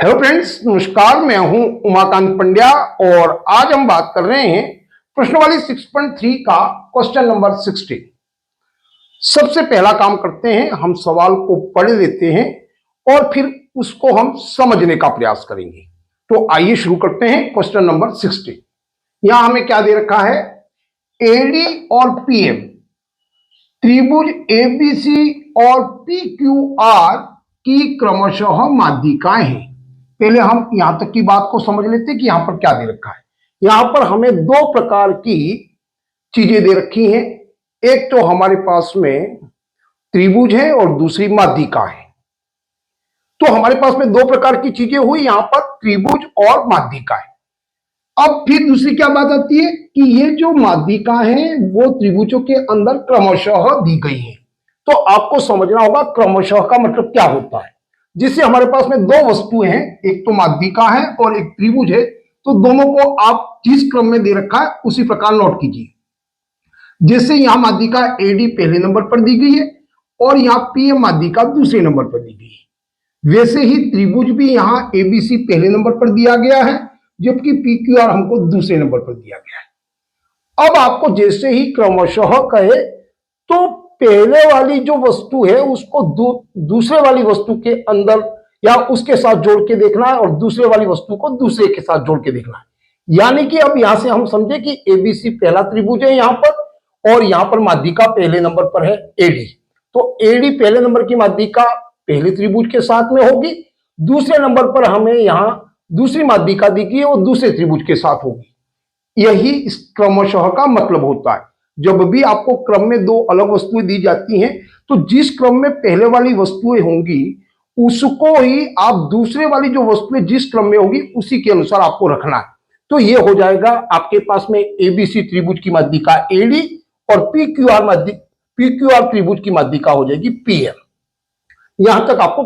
Hello friends, नमस्कार। मैं हूं उमाकांत पंड्या और आज हम बात कर रहे हैं प्रश्नावली 6.3 का क्वेश्चन नंबर 16। सबसे पहला काम करते हैं, हम सवाल को पढ़ लेते हैं और फिर उसको हम समझने का प्रयास करेंगे। तो आइए शुरू करते हैं क्वेश्चन नंबर 16। यहां हमें क्या दे रखा है? एडी और पीएम त्रिभुज एबीसी और पीक्यूआर की क्रमशः माध्यिकाएं हैं। पहले हम यहां तक की बात को समझ लेते हैं कि यहां पर क्या दे रखा है। यहां पर हमें दो प्रकार की चीजें दे रखी हैं। एक तो हमारे पास में त्रिभुज है और दूसरी माध्यिका है। तो हमारे पास में दो प्रकार की चीजें हुई, यहां पर त्रिभुज और माध्यिका है। अब फिर दूसरी क्या बात आती है कि ये जो माध्यिका है वो त्रिभुजों के अंदर क्रमशः दी गई है। तो आपको समझना होगा क्रमशः का मतलब क्या होता है। जिससे हमारे पास में दो वस्तुएं हैं, एक तो माध्यिका है और एक त्रिभुज है, तो दोनों को आप जिस क्रम में दे रखा है उसी प्रकार नोट कीजिए। जैसे यहां माध्यिका एडी पहले नंबर पर दी गई है और यहां पीएम माध्यिका दूसरे नंबर पर दी गई है, वैसे ही त्रिभुज भी यहां एबीसी पहले नंबर पर दिया गया है, जबकि पीक्यूआर हमको दूसरे नंबर पर दिया गया है। अब आपको जैसे ही क्रमशः कहे तो पहले वाली जो वस्तु है उसको दूसरे वाली वस्तु के अंदर या उसके साथ जोड़ के देखना है और दूसरे वाली वस्तु को दूसरे के साथ जोड़ के देखना है। यानी कि अब यहां से हम समझे कि एबीसी पहला त्रिभुज है यहां पर और यहां पर माध्यिका पहले नंबर पर है एडी। तो एडी पहले नंबर की माध्यिका पहले त्रिभुज के साथ में होगी, दूसरे नंबर पर हमें यहां दूसरी माध्यिका दी गई है वो दूसरे त्रिभुज के साथ होगी। यही इस क्रमशः का मतलब होता है। जब भी आपको क्रम में दो अलग वस्तुएं दी जाती हैं तो जिस क्रम में पहले वाली वस्तुएं होंगी उसको ही आप दूसरे वाली जो वस्तुएं जिस क्रम में होगी उसी के अनुसार आपको रखना है। तो ये हो जाएगा आपके पास में एबीसी त्रिभुज की माध्यिका एडी और पीक्यूआर त्रिभुज की माध्यिका हो जाएगी पीएम। यहां तक आपको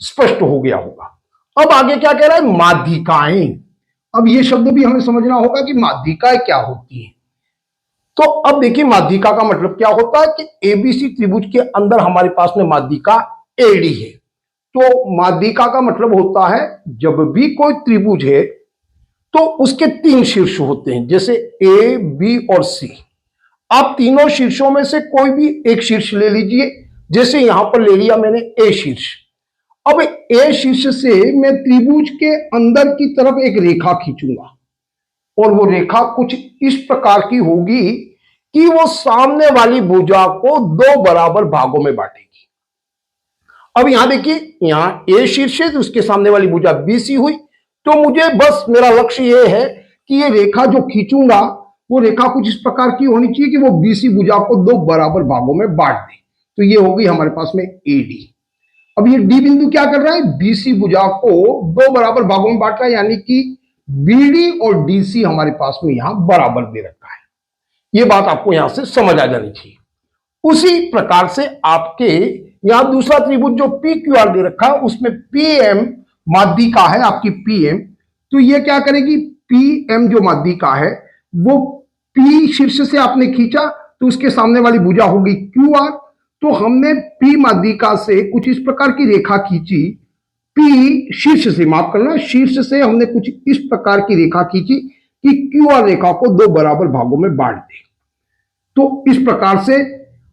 स्पष्ट हो गया होगा। अब आगे क्या कह रहा है? माध्यिकाएं। अब ये शब्द भी हमें समझना होगा कि माध्यिकाएं क्या होती है। तो अब देखिए माध्यिका का मतलब क्या होता है कि एबीसी त्रिभुज के अंदर हमारे पास में माध्यिका एडी है। तो माध्यिका का मतलब होता है जब भी कोई त्रिभुज है तो उसके तीन शीर्ष होते हैं, जैसे ए बी और सी। आप तीनों शीर्षों में से कोई भी एक शीर्ष ले लीजिए। जैसे यहां पर ले लिया मैंने ए शीर्ष। अब ए शीर्ष से मैं त्रिभुज के अंदर की तरफ एक रेखा खींचूंगा और वो रेखा कुछ इस प्रकार की होगी कि वो सामने वाली भुजा को दो बराबर भागों में बांटेगी। अब यहां देखिए, यहां ए शीर्ष है तो उसके सामने वाली भुजा बीसी हुई। तो मुझे बस मेरा लक्ष्य ये है कि ये रेखा जो खींचूंगा वो रेखा कुछ इस प्रकार की होनी चाहिए कि वो बीसी भुजा को दो बराबर भागों में बांट दे। तो ये होगी हमारे पास में एडी। अब ये डी बिंदु क्या कर रहा है? बीसी भुजा को दो बराबर भागों में बांट रहा है, यानी कि बीडी और डीसी हमारे पास में यहां बराबर दे रखा है। यह बात आपको यहां से समझ आ जानी चाहिए। उसी प्रकार से आपके यहां दूसरा त्रिभुज जो पीक्यूआर दे रखा है उसमें पीएम माध्यिका है आपकी पीएम। तो ये क्या करेगी? पीएम जो माध्यिका है वो पी शीर्ष से आपने खींचा तो उसके सामने वाली भुजा होगी क्यूआर। तो हमने पी माध्यिका से कुछ इस प्रकार की रेखा खींची, पी शीर्ष से, माफ करना, शीर्ष से हमने कुछ इस प्रकार की रेखा खींची कि क्यूआर रेखा को दो बराबर भागों में बांट दे। तो इस प्रकार से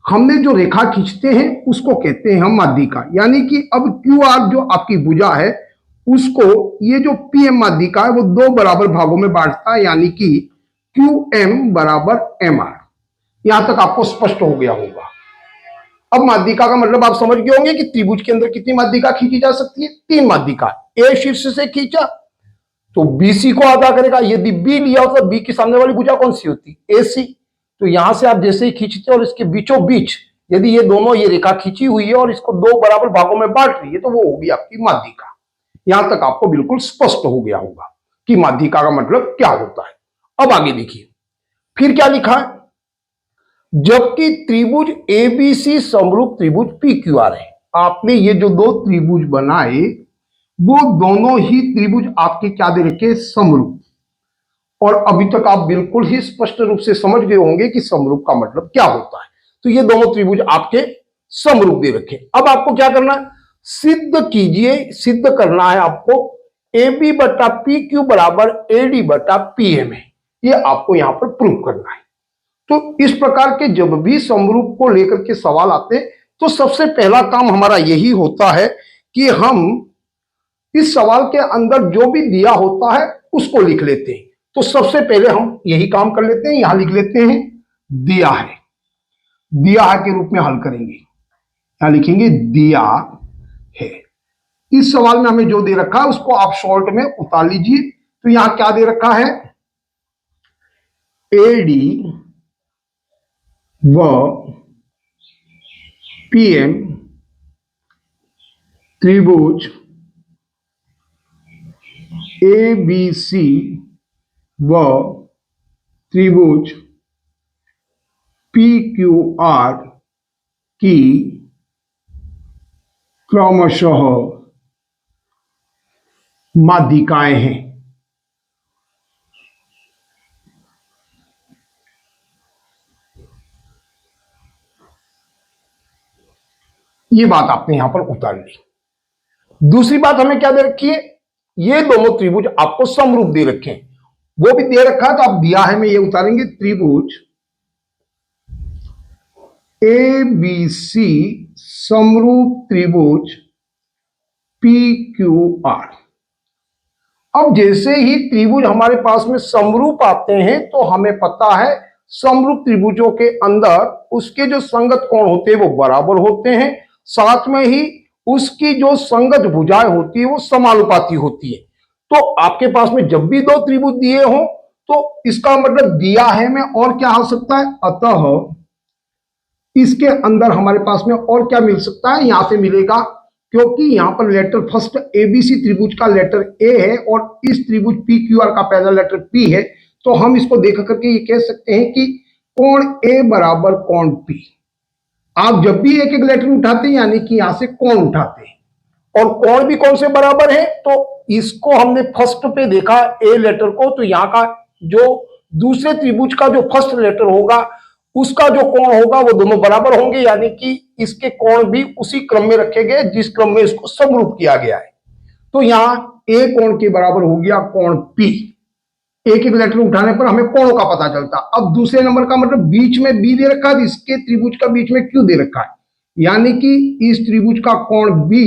हमने जो रेखा खींचते हैं उसको कहते हैं हम माध्यिका। यानी कि अब क्यूआर जो आपकी भुजा है उसको ये जो पीएम माध्यिका है वो दो बराबर भागों में बांटता है, यानी कि क्यूएम बराबर एमआर। यहां तक आपको स्पष्ट हो गया होगा। अब माध्यिका का मतलब आप समझ गए होंगे कि त्रिभुज के अंदर कितनी माध्यिका खींची जा सकती है? तीन माध्यिका। ए शीर्ष से खींचा तो बीसी को आधा करेगा। यदि बी लिया हो तो बी के सामने वाली भुजा कौन सी होती? एसी। तो यहां से आप जैसे ही खींचते और इसके बीचों बीच यदि ये दोनों ये रेखा खींची हुई है और इसको दो बराबर भागों में बांट रही है तो वो होगी आपकी माध्यिका। यहां तक आपको बिल्कुल स्पष्ट हो गया होगा कि माध्यिका का मतलब क्या होता है। अब आगे देखिए फिर क्या लिखा है? जबकि त्रिभुज एबीसी समरूप त्रिभुज पीक्यूआर है। आपने ये जो दो त्रिभुज बनाए वो दोनों ही त्रिभुज आपके क्या दे रखे? समरूप। और अभी तक आप बिल्कुल ही स्पष्ट रूप से समझ गए होंगे कि समरूप का मतलब क्या होता है। तो ये दोनों त्रिभुज आपके समरूप दे रखे। अब आपको क्या करना है? सिद्ध कीजिए, सिद्ध करना है आपको ए बी बटा पी क्यू बराबर ए डी बटा पी एम है। ये आपको यहां पर प्रूव करना है। तो इस प्रकार के जब भी समरूप को लेकर के सवाल आते तो सबसे पहला काम हमारा यही होता है कि हम इस सवाल के अंदर जो भी दिया होता है उसको लिख लेते हैं। तो सबसे पहले हम यही काम कर लेते हैं, यहां लिख लेते हैं दिया है, दिया है के रूप में हल करेंगे। यहां लिखेंगे दिया है। इस सवाल में हमें जो दे रखा है उसको आप शॉर्ट में उतार लीजिए। तो यहां क्या दे रखा है, एडी व पीएम त्रिभुज ए बी सी व त्रिभुज पी क्यू आर की क्रमशः माध्यिकाएं हैं। ये बात आपने यहां पर उतार ली। दूसरी बात हमें क्या दे रखी है, ये दोनों त्रिभुज आपको समरूप दे रखे हैं, वो भी दे रखा है। तो आप दिया है में ये उतारेंगे, त्रिभुज ए बी सी समरूप त्रिभुज पी क्यू आर। अब जैसे ही त्रिभुज हमारे पास में समरूप आते हैं तो हमें पता है समरूप त्रिभुजों के अंदर उसके जो संगत कोण होते हैं वो बराबर होते हैं, साथ में ही उसकी जो संगत भुजाएं होती है वो समानुपाती होती है। तो आपके पास में जब भी दो त्रिभुज दिए हो तो इसका मतलब दिया है में और क्या हो सकता है, अतः इसके अंदर हमारे पास में और क्या मिल सकता है, यहां से मिलेगा, क्योंकि यहां पर लेटर फर्स्ट एबीसी त्रिभुज का लेटर ए है और इस त्रिभुज पी क्यू आर का पहला लेटर पी है। तो हम इसको देख करके ये कह सकते हैं कि कोण ए बराबर कोण पी। आप जब भी एक एक लेटर उठाते हैं यानी कि यहां से कोण उठाते हैं और कोण भी कौन से बराबर है, तो इसको हमने फर्स्ट पे देखा ए लेटर को, तो यहां का जो दूसरे त्रिभुज का जो फर्स्ट लेटर होगा उसका जो कोण होगा वो दोनों बराबर होंगे, यानी कि इसके कोण भी उसी क्रम में रखे गए जिस क्रम में इसको समरूप किया गया है। तो यहां ए कोण के बराबर हो गया कोण पी। एक एक लेटर उठाने पर हमें कोणों का पता चलता। अब दूसरे नंबर का मतलब बीच में बी दे रखा है, इसके त्रिभुज का बीच में क्यू दे रखा है, यानी कि इस त्रिभुज का कोण बी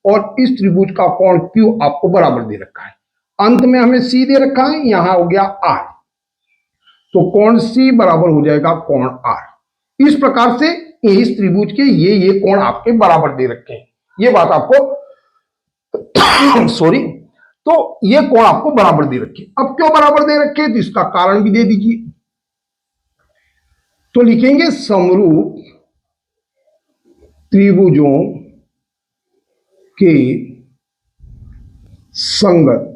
और इस त्रिभुज का कोण क्यू आपको बराबर दे रखा है। अंत में हमें सी दे रखा है, यहां हो गया आर, तो कोण सी बराबर हो जाएगा कोण आर। इस प्रकार से इस त्रिभुज के ये कोण आपके बराबर दे रखे हैं, ये बात आपको सॉरी, तो ये कोण आपको बराबर दे रखे। अब क्यों बराबर दे रखे, तो इसका कारण भी दे दीजिए। तो लिखेंगे समरूप त्रिभुजों के संगत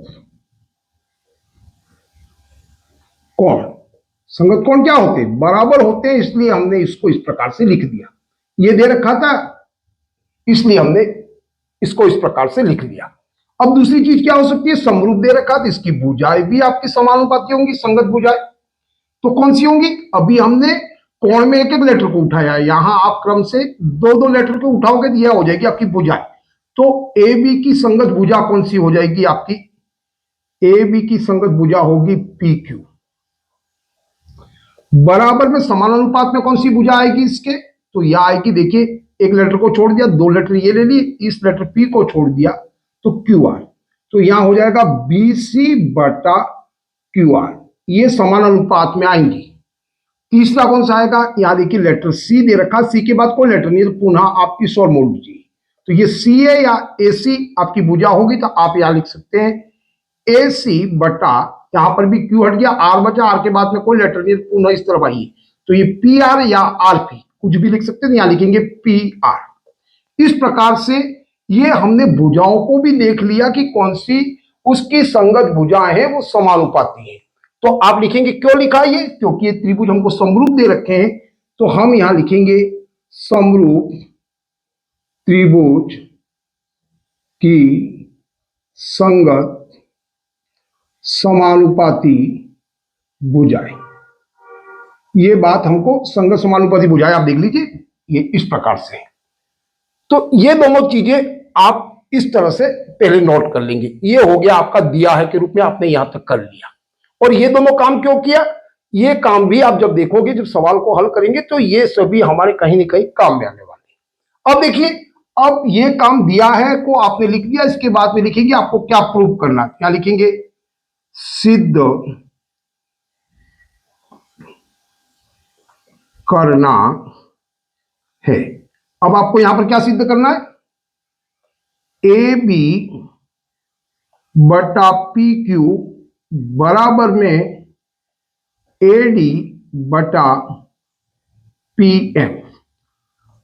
कोण। संगत कोण क्या होते हैं, बराबर होते हैं, इसलिए हमने इसको इस प्रकार से लिख दिया। ये दे रखा था इसलिए हमने इसको इस प्रकार से लिख लिया। अब दूसरी चीज क्या हो सकती है, समरूप दे रखा तो इसकी भुजाएं भी आपकी समानुपाती होंगी, संगत भुजाएं। तो कौन सी होंगी, अभी हमने कोण में एक एक लेटर को उठाया है, यहां आप क्रम से दो दो लेटर को उठाओगे तो यह हो जाएगी आपकी भुजाएं। तो ए बी की संगत भुजा कौन सी हो जाएगी आपकी, ए बी की संगत भुजा होगी पी क्यू। बराबर में समानुपात में कौन सी भुजा आएगी इसके, तो यह आएगी, देखिए एक लेटर को छोड़ दिया, दो लेटर ये ले लिए, इस लेटर पी को छोड़ दिया तो क्यू आर। तो यहां हो जाएगा बी सी बटा क्यू आर, ये समानुपात में आएंगी। तीसरा कौन सा आएगा, यहां देखिए लेटर सी दे रखा, सी के बाद कोई लेटर नहीं, तो पुनः आप इस और मोड़ दीजिए। तो ये सी है या ए सी आपकी भुजा होगी, तो आप यहां लिख सकते हैं ए सी बटा, यहां पर भी क्यू हट गया, आर बचा, आर के बाद में कोई लेटर नहीं, पुनः इस तरफ आइए, तो ये पी आर या आर पी कुछ भी लिख सकते हैं, यहां लिखेंगे पी आर। इस प्रकार से ये हमने भुजाओं को भी देख लिया कि कौन सी उसकी संगत भुजाएं हैं वो समानुपाती है। तो आप लिखेंगे, क्यों लिखा ये, क्योंकि ये त्रिभुज हमको समरूप दे रखे हैं, तो हम यहां लिखेंगे समरूप त्रिभुज की संगत समानुपाती भुजाएं। ये बात हमको संगत समानुपाती भुजाएं आप देख लीजिए, ये इस प्रकार से। तो ये दोनों चीजें आप इस तरह से पहले नोट कर लेंगे। ये हो गया आपका दिया है के रूप में, आपने यहां तक कर लिया। और ये दोनों काम क्यों किया, ये काम भी आप जब देखोगे, जब सवाल को हल करेंगे, तो ये सभी हमारे कहीं ना कहीं काम में आने वाले हैं। अब देखिए, अब ये काम दिया है को आपने लिख दिया, इसके बाद में लिखेंगे आपको क्या प्रूव करना है। क्या लिखेंगे, सिद्ध करना है। अब आपको यहां पर क्या सिद्ध करना है, ए बी बटा पी क्यू बराबर में ए डी बटा पी एम,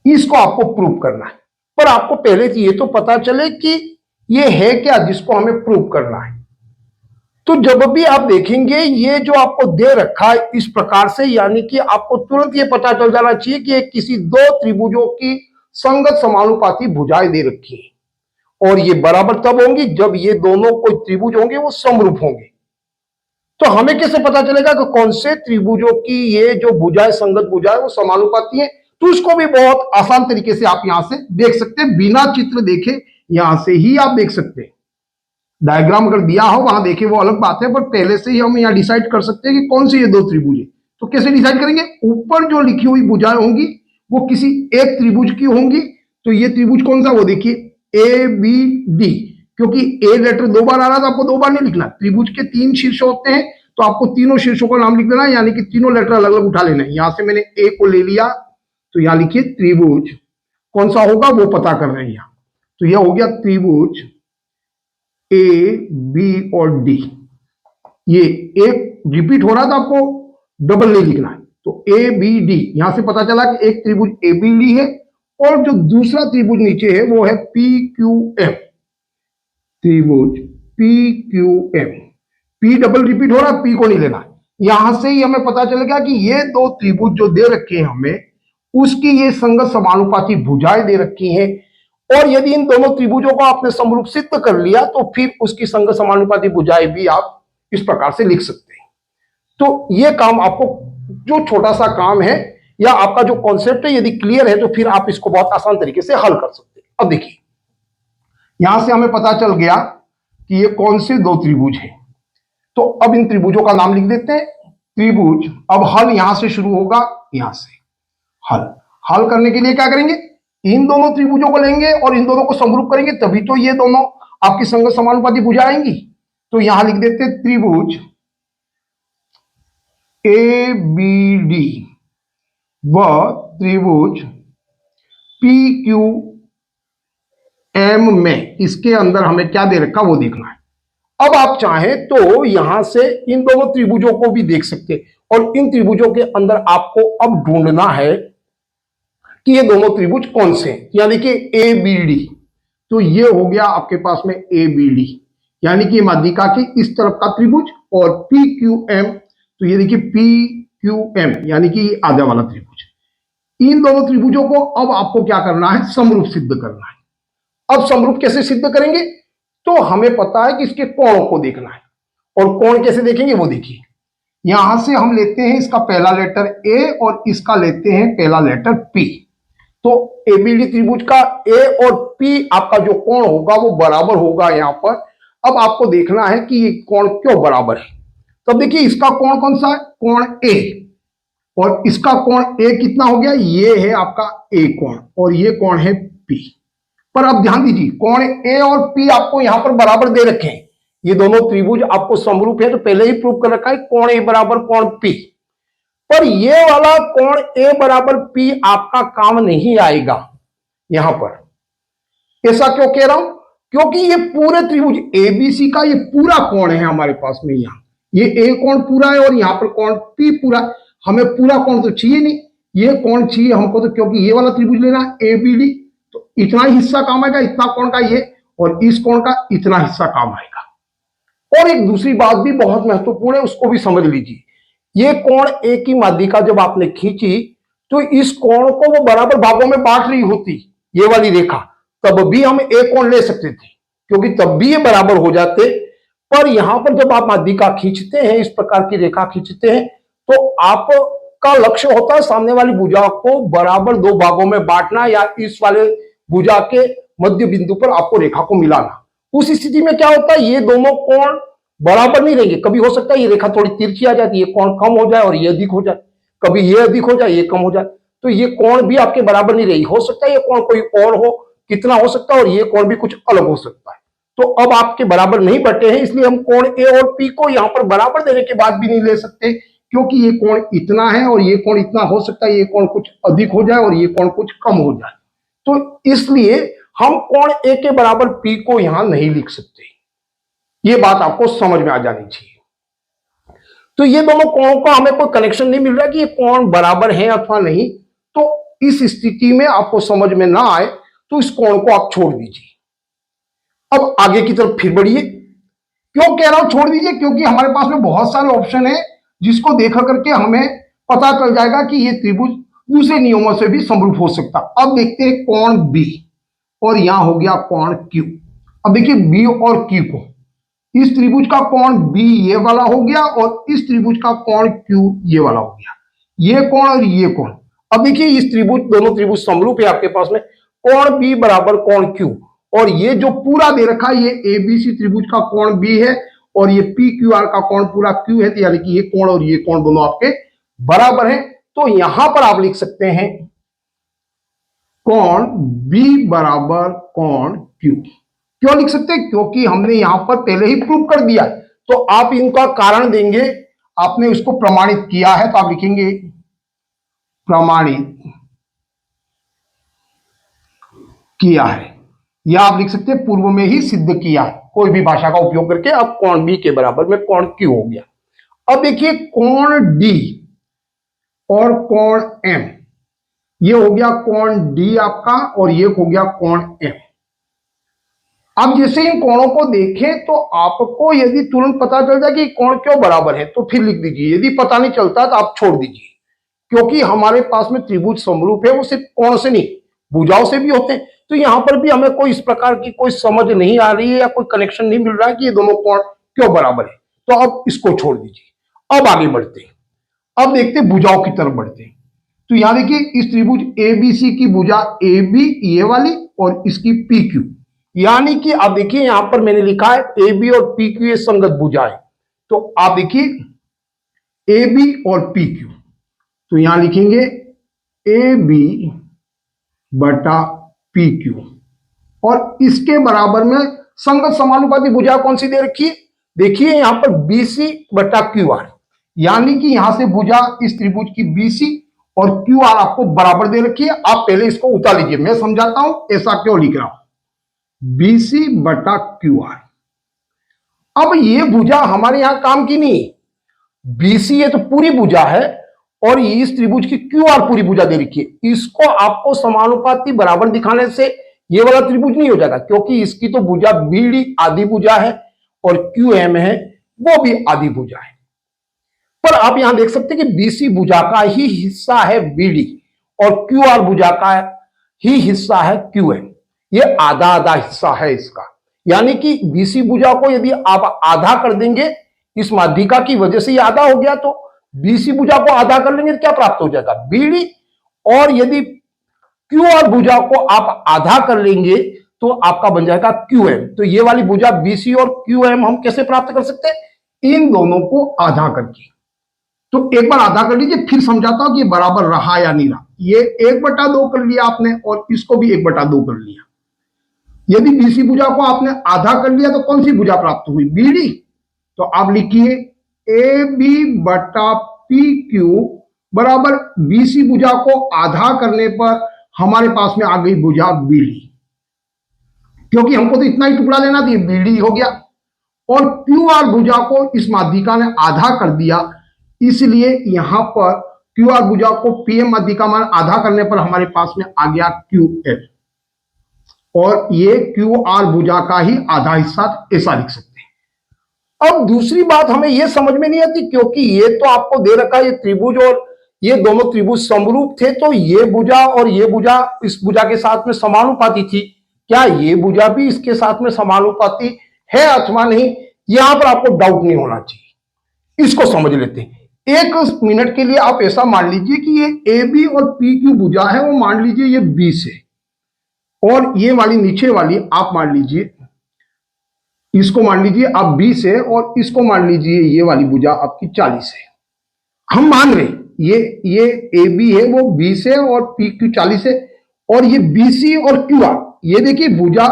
इसको आपको प्रूव करना है। पर आपको पहले ये तो पता चले कि ये है क्या जिसको हमें प्रूव करना है। तो जब भी आप देखेंगे ये जो आपको दे रखा है इस प्रकार से, यानी कि आपको तुरंत ये पता चल जाना चाहिए कि किसी दो त्रिभुजों की संगत समानुपाती भुजाएं दे रखी है, और ये बराबर तब होंगी जब ये दोनों कोई त्रिभुज होंगे वो समरूप होंगे। तो हमें कैसे पता चलेगा कि कौन से त्रिभुजों की ये जो भुजाएं संगत भुजाएं वो समानुपाती है, तो उसको भी बहुत आसान तरीके से आप यहां से देख सकते हैं, बिना चित्र देखे यहां से ही आप देख सकते हैं। डायग्राम अगर दिया हो वहां देखे वो अलग बात है, पर पहले से ही हम यहाँ डिसाइड कर सकते हैं कि कौन से ये दो त्रिभुज है। तो कैसे डिसाइड करेंगे, ऊपर जो लिखी हुई भुजाएं होंगी वो किसी एक त्रिभुज की होंगी। तो ये त्रिभुज कौन सा, वो देखिए ए बी डी, क्योंकि ए लेटर दो बार आ रहा था, आपको दो बार नहीं लिखना। त्रिभुज के तीन शीर्ष होते हैं, तो आपको तीनों शीर्षों का नाम लिख देना है, यानी कि तीनों लेटर अलग अलग उठा लेना है। यहां से मैंने ए को ले लिया, तो यहां लिखिए त्रिभुज कौन सा होगा वो पता कर रहे हैं यहां। तो यह हो गया त्रिभुज ए बी और डी। ये एक रिपीट हो रहा था, आपको डबल नहीं लिखना है। तो ए बी डी, यहां से पता चला कि एक त्रिभुज ए बी डी है, और जो दूसरा त्रिभुज नीचे है वो है पी क्यू एम, त्रिभुज P Q M. P double repeat हो रहा है, पी को नहीं लेना। यहां से ही हमें पता चलेगा कि ये दो त्रिभुज जो दे रखे हैं हमें, उसकी ये संगत समानुपाती भुजाएं दे रखी हैं, और यदि इन दोनों त्रिभुजों को आपने समरूप सिद्ध कर लिया तो फिर उसकी संगत समानुपाती भुजाएं भी आप इस प्रकार से लिख सकते हैं। तो ये काम आपको, जो छोटा सा काम है या आपका जो कॉन्सेप्ट है, यदि क्लियर है तो फिर आप इसको बहुत आसान तरीके से हल कर सकते हैं। अब देखिए, यहां से हमें पता चल गया कि ये कौन से दो त्रिभुज हैं। तो अब इन त्रिभुजों का नाम लिख देते हैं, त्रिभुज। अब हल यहां से शुरू होगा, यहां से हल करने के लिए क्या करेंगे, इन दोनों त्रिभुजों को लेंगे और इन दोनों को समरूप करेंगे, तभी तो ये दोनों आपकी संगत समानुपाती भुजा आएंगी। तो यहां लिख देते हैं त्रिभुज ए बी डी व त्रिभुज पी क्यू एम में, इसके अंदर हमें क्या दे रखा वो देखना है। अब आप चाहें तो यहां से इन दोनों त्रिभुजों को भी देख सकते हैं, और इन त्रिभुजों के अंदर आपको अब ढूंढना है कि ये दोनों त्रिभुज कौन से हैं, यानी कि ए बी डी। तो ये हो गया आपके पास में ए बी डी, यानी कि माध्यिका की इस तरफ का त्रिभुज, और पी क्यू एम, तो ये देखिए पी क्यू एम, यानी कि आधा वाला त्रिभुज। इन दोनों त्रिभुजों को अब आपको क्या करना है, समरूप सिद्ध करना है। अब समरूप कैसे सिद्ध करेंगे, तो हमें पता है कि इसके कोणों को देखना है, और कोण कैसे देखेंगे वो देखिए। यहां से हम लेते हैं इसका पहला लेटर ए और इसका लेते हैं पहला लेटर पी। तो एबीडी त्रिभुज का ए और पी आपका जो कोण होगा वो बराबर होगा यहां पर। अब आपको देखना है कि ये कोण क्यों बराबर है। तो देखिए, इसका कोण कौन सा है, कोण ए, और इसका कोण ए कितना हो गया, ये है आपका ए कोण, और ये कोण है पी। पर अब ध्यान दीजिए, कोण ए और पी आपको यहां पर बराबर दे रखे हैं, ये दोनों त्रिभुज आपको समरूप है, तो पहले ही प्रूव कर रखा है कोण ए बराबर कोण पी। पर ये वाला कोण ए बराबर पी आपका काम नहीं आएगा यहां पर। ऐसा क्यों कह रहा हूं, क्योंकि ये पूरे त्रिभुज एबीसी का ये पूरा कोण है हमारे पास में। यहां ये ए कोण पूरा है और यहां पर कोण पी पूरा। हमें पूरा कोण तो चाहिए नहीं, ये कोण चाहिए हमको, तो क्योंकि ये वाला त्रिभुज लेना है एबीडी, तो इतना ही हिस्सा काम आएगा, इतना कोण का ये, और इस कोण का इतना हिस्सा काम आएगा। और एक दूसरी बात भी बहुत महत्वपूर्ण है, उसको भी समझ लीजिए। ये कोण ए की माध्यिका जब आपने खींची तो इस कोण को वो बराबर भागों में बांट रही होती, ये वाली रेखा, तब भी हम एक कोण ले सकते थे, क्योंकि तब भी ये बराबर हो जाते। पर यहां पर जब आप माध्यिका खींचते हैं, इस प्रकार की रेखा खींचते हैं, तो आपका लक्ष्य होता है सामने वाली भुजा को बराबर दो भागों में बांटना, या इस वाले भुजा के मध्य बिंदु पर आपको रेखा को मिलाना। उस स्थिति में क्या होता है, ये दोनों कोण बराबर नहीं रहेंगे। कभी हो सकता है ये रेखा थोड़ी तिरछी आ जाती है, ये कोण कम हो जाए और ये अधिक हो जाए, कभी ये अधिक हो जाए ये कम हो जाए, तो ये कोण भी आपके बराबर नहीं रहेगी। हो सकता है ये कोण कोई और हो, कितना हो सकता है, और ये कोण भी कुछ अलग हो सकता है। तो अब आपके बराबर नहीं बटे हैं, इसलिए हम कोण ए और पी को यहां पर बराबर देने के बाद भी नहीं ले सकते, क्योंकि ये कोण इतना है और ये कोण इतना हो सकता है, ये कोण कुछ अधिक हो जाए और ये कोण कुछ कम हो जाए। तो इसलिए हम कोण ए के बराबर पी को यहां नहीं लिख सकते। ये बात आपको समझ में आ जानी चाहिए। तो ये दोनों कोणों का हमें कोई कनेक्शन नहीं मिल रहा कि ये कोण बराबर है अथवा नहीं। तो इस स्थिति में आपको समझ में ना आए तो इस कोण को आप छोड़ दीजिए। अब आगे की तरफ फिर बढ़िए। क्यों कह रहा हूं छोड़ दीजिए, क्योंकि हमारे पास में बहुत सारे ऑप्शन है जिसको देखा करके हमें पता चल जाएगा कि ये त्रिभुज दूसरे नियमों से भी समरूप हो सकता। अब देखते हैं कोण बी और यहां हो गया कोण क्यू। अब देखिए बी और क्यू को, इस त्रिभुज का कोण बी ये वाला हो गया और इस त्रिभुज का कोण क्यू ये वाला हो गया, ये कोण और ये कोण। अब देखिए इस त्रिभुज, दोनों त्रिभुज समरूप है आपके पास में, कोण बी बराबर कोण क्यू, और ये जो पूरा दे रखा है ये एबीसी त्रिभुज का कोण बी है और ये पी क्यू आर का कोण पूरा क्यू है, यानी कि ये कोण और ये कोण दोनों आपके बराबर हैं। तो यहां पर आप लिख सकते हैं कोण बी बराबर कोण क्यू। क्यों लिख सकते हैं, क्योंकि हमने यहां पर पहले ही प्रूव कर दिया। तो आप इनका कारण देंगे, आपने उसको प्रमाणित किया है, तो आप लिखेंगे प्रमाणित किया है, या आप लिख सकते हैं पूर्व में ही सिद्ध किया है। कोई भी भाषा का उपयोग करके अब कोण बी के बराबर में कोण क्यू हो गया। अब देखिए कोण डी और कोण एम, ये हो गया कोण डी आपका और ये हो गया कोण एम। अब जैसे इन कोणों को देखें तो आपको यदि तुरंत पता चल जाए कि कोण क्यों बराबर है तो फिर लिख दीजिए, यदि पता नहीं चलता तो आप छोड़ दीजिए, क्योंकि हमारे पास में त्रिभुज समरूप है, वो सिर्फ कोण से नहीं भुजाओं से भी होते हैं। तो यहां पर भी हमें कोई इस प्रकार की कोई समझ नहीं आ रही है या कोई कनेक्शन नहीं मिल रहा है कि ये दोनों कोण क्यों बराबर है, तो अब इसको छोड़ दीजिए। अब आगे बढ़ते हैं, अब देखते हैं भुजाओं की तरफ बढ़ते हैं। तो यहां देखिए इस त्रिभुज एबीसी की भुजा ए बी ये वाली और इसकी पी क्यू, यानी कि आप देखिए यहां पर मैंने लिखा है ए बी और पी क्यू ये संगत भुजाएं। तो आप देखिए ए बी और पी क्यू, तो यहां लिखेंगे ए बी बटा पी क्यू, और इसके बराबर में संगत समानुपाती भुजा कौन सी दे रखी है, देखिए यहां पर बीसी बटा क्यू आर, यानी कि यहां से भुजा इस त्रिभुज की बीसी और क्यू आर आपको बराबर दे रखी है। आप पहले इसको उतार लीजिए, मैं समझाता हूं ऐसा क्यों लिख रहा हूं। बीसी बटा क्यू आर, अब ये भुजा हमारे यहां काम की नहीं, बीसी ये तो पूरी भुजा है और इस त्रिभुज की क्यू आर पूरी भुजा दे रखी है। इसको आपको समानुपाती बराबर दिखाने से ये वाला त्रिभुज नहीं हो जाएगा, क्योंकि इसकी तो भुजा बीडी आधी भुजा है और क्यू एम है वो भी आधी भुजा है। पर आप यहां देख सकते हैं कि बीसी भुजा का ही हिस्सा है बीडी और क्यू आर भुजा का ही हिस्सा है क्यू एम, ये आधा आधा हिस्सा है इसका, यानी कि बीसी भुजा को यदि आप आधा कर देंगे, इस माध्यिका की वजह से ये आधा हो गया, तो बीसी भुजा को आधा कर लेंगे तो क्या प्राप्त हो जाएगा बीडी, और यदि क्यू आर भुजा को आप आधा कर लेंगे तो आपका बन जाएगा क्यू एम। तो ये वाली भुजा बीसी और क्यू एम हम कैसे प्राप्त कर सकते हैं, इन दोनों को आधा करके। तो एक बार आधा कर लीजिए, फिर समझाता हूं कि ये बराबर रहा या नहीं रहा। ये 1/2 कर लिया आपने और इसको भी 1/2 कर लिया। यदि बीसी भुजा को आपने आधा कर लिया तो कौन सी भुजा प्राप्त हुई, बीडी। तो आप लिखिए ए बी बटा पी क्यू बराबर बीसी भुजा को आधा करने पर हमारे पास में आ गई भुजा बीडी, क्योंकि हमको तो इतना ही टुकड़ा लेना था, बीडी हो गया। और क्यू आर भुजा को इस माध्यिका ने आधा कर दिया, इसलिए यहां पर क्यू आर भुजा को पीएम माध्यिका मान आधा करने पर हमारे पास में आ गया क्यू एल, और ये क्यू आर भुजा का ही आधा हिस्सा, ऐसा लिख सकते हैं। अब दूसरी बात हमें यह समझ में नहीं आती, क्योंकि ये तो आपको दे रखा ये त्रिभुज और ये दोनों त्रिभुज समरूप थे, तो ये भुजा और ये भुजा इस भुजा के साथ में समानुपाती थी, क्या ये भुजा भी इसके साथ में समानुपाती है अथवा नहीं, यहां पर आपको डाउट नहीं होना चाहिए। इसको समझ लेते हैं। 1 मिनट के लिए आप ऐसा मान लीजिए कि ये ए बी और पी क्यू भुजा है, वो मान लीजिए ये बी से, और ये वाली नीचे वाली आप मान लीजिए, इसको मान लीजिए आप 20 है और इसको मान लीजिए ये वाली भुजा आपकी 40 है। हम मान रहे ये ए बी है वो 20 है और पी क्यू 40 है, और ये बीसी और क्यू आर, ये देखिए भुजा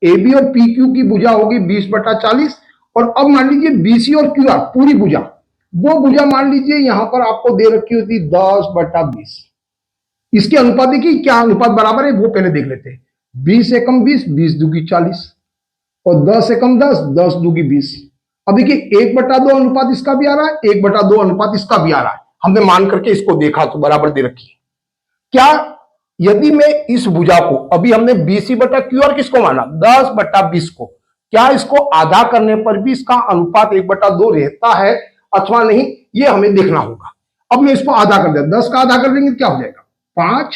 ए बी और पी क्यू की भुजा होगी 20/40। और अब मान लीजिए बीसी और क्यू आर पूरी भुजा, वो भुजा मान लीजिए यहां पर आपको दे रखी होती 10/20। इसके अनुपात देखिए क्या अनुपात बराबर है वो पहले देख लेते हैं। 20 एकम 20, 20 दूगी 40, और 10 एकम 10, 10 दूगी 20। अब देखिए 1/2 अनुपात इसका भी आ रहा है, 1/2 अनुपात इसका भी आ रहा है। हमने मान करके इसको देखा तो बराबर दे रखी है। क्या यदि मैं इस भुजा को, अभी हमने BC/QR किसको माना 10/20 को, क्या इसको आधा करने पर भी इसका अनुपात 1/2 रहता है अथवा नहीं, ये हमें देखना होगा। अब मैं इसको आधा कर दिया, 10 का आधा कर लेंगे तो क्या हो जाएगा 5,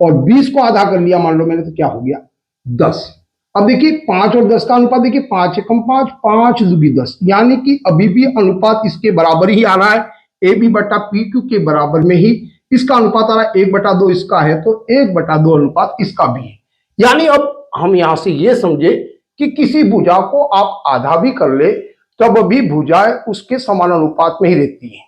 और 20 को आधा कर लिया मान लो मैंने तो क्या हो गया 10। अब देखिए 5 और 10 का अनुपात देखिए 5 एकम 5, 5 दूगी 10, यानी कि अभी भी अनुपात इसके बराबर ही आ रहा है, AB/PQ के बराबर में ही इसका अनुपात आ रहा है। 1/2 इसका है तो 1/2 अनुपात इसका भी है। यानी अब हम यहां से ये समझे कि किसी भुजा को आप आधा भी कर ले तब भी भुजाएं उसके समानुपात में ही रहती है,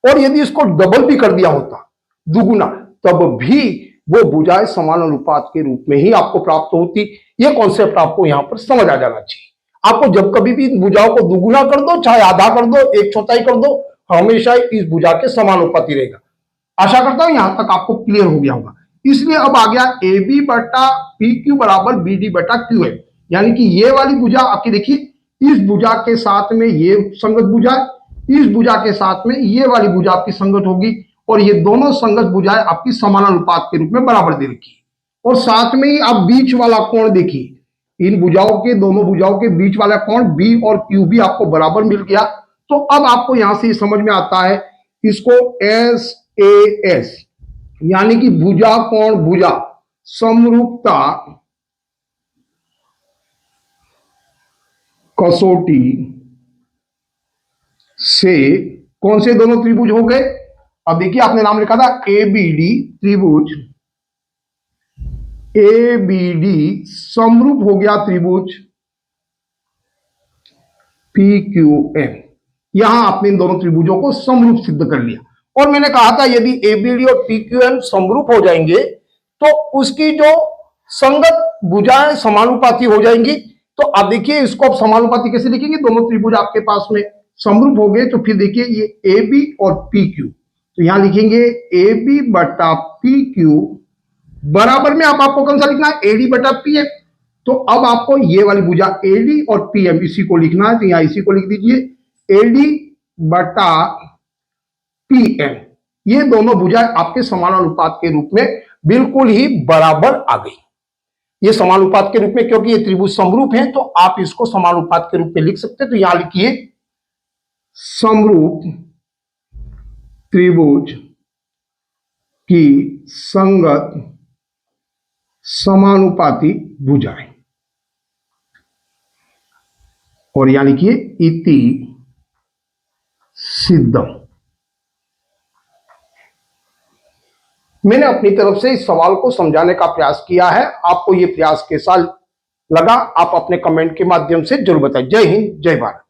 और यदि इसको डबल भी कर दिया होता दुगुना, तब भी वो भुजाएं समानुपात के रूप में ही आपको प्राप्त होती। ये कॉन्सेप्ट आपको यहां पर समझ आ जाना चाहिए। आपको जब कभी भी भुजाओं को दुगुना कर दो चाहे आधा कर दो 1/4 कर दो, हमेशा इस भुजा के समानुपाती रहेगा। आशा करता हूं यहां तक आपको क्लियर हो गया होगा। इसलिए अब आ गया AB/PQ बराबर BD/QM, यानी कि ये वाली भुजा आपकी देखिए इस भुजा के साथ में ये संगत भुजा, इस भुजा के साथ में ये वाली भुजा आपकी संगत होगी, और ये दोनों संगत भुजाएं आपकी समानुपात के रूप में बराबर दे रखी है। और साथ में ही आप बीच वाला कोण देखिए, इन भुजाओं के दोनों भुजाओं के बीच वाला कोण B और Q भी आपको बराबर मिल गया। तो अब आपको यहां से समझ में आता है इसको SAS, यानी कि भुजा कोण भुजा समरूपता कसौटी से कौन से दोनों त्रिभुज हो गए। अब देखिए आपने नाम लिखा था ABD त्रिभुज, ABD समरूप हो गया त्रिभुज PQM। यहां आपने इन दोनों त्रिभुजों को समरूप सिद्ध कर लिया। और मैंने कहा था यदि ABD और PQM समरूप हो जाएंगे तो उसकी जो संगत भुजाएं समानुपाती हो जाएंगी। तो आप देखिए इसको आप समानुपाती कैसे लिखेंगे, दोनों त्रिभुज आपके पास में समरूप हो गए तो फिर देखिए ये AB और PQ, तो यहां लिखेंगे AB/PQ बराबर में आपको कौन सा लिखना है AD/PM। तो अब आपको ये वाली भुजा AD और PM इसी को लिखना है, तो यहां इसी को लिख दीजिए AD/PM। ये दोनों भुजाएं आपके समानुपात के रूप में बिल्कुल ही बराबर आ गई। ये समानुपात के रूप में, क्योंकि ये त्रिभुज समरूप है तो आप इसको समानुपात के रूप में लिख सकते हैं। तो यहां लिखिए समरूप त्रिभुज की संगत समानुपाती भुजाएं, और यहां लिखिए इति सिद्धम। मैंने अपनी तरफ से इस सवाल को समझाने का प्रयास किया है। आपको यह प्रयास कैसा लगा आप अपने कमेंट के माध्यम से जरूर बताएं। जय हिंद, जय भारत।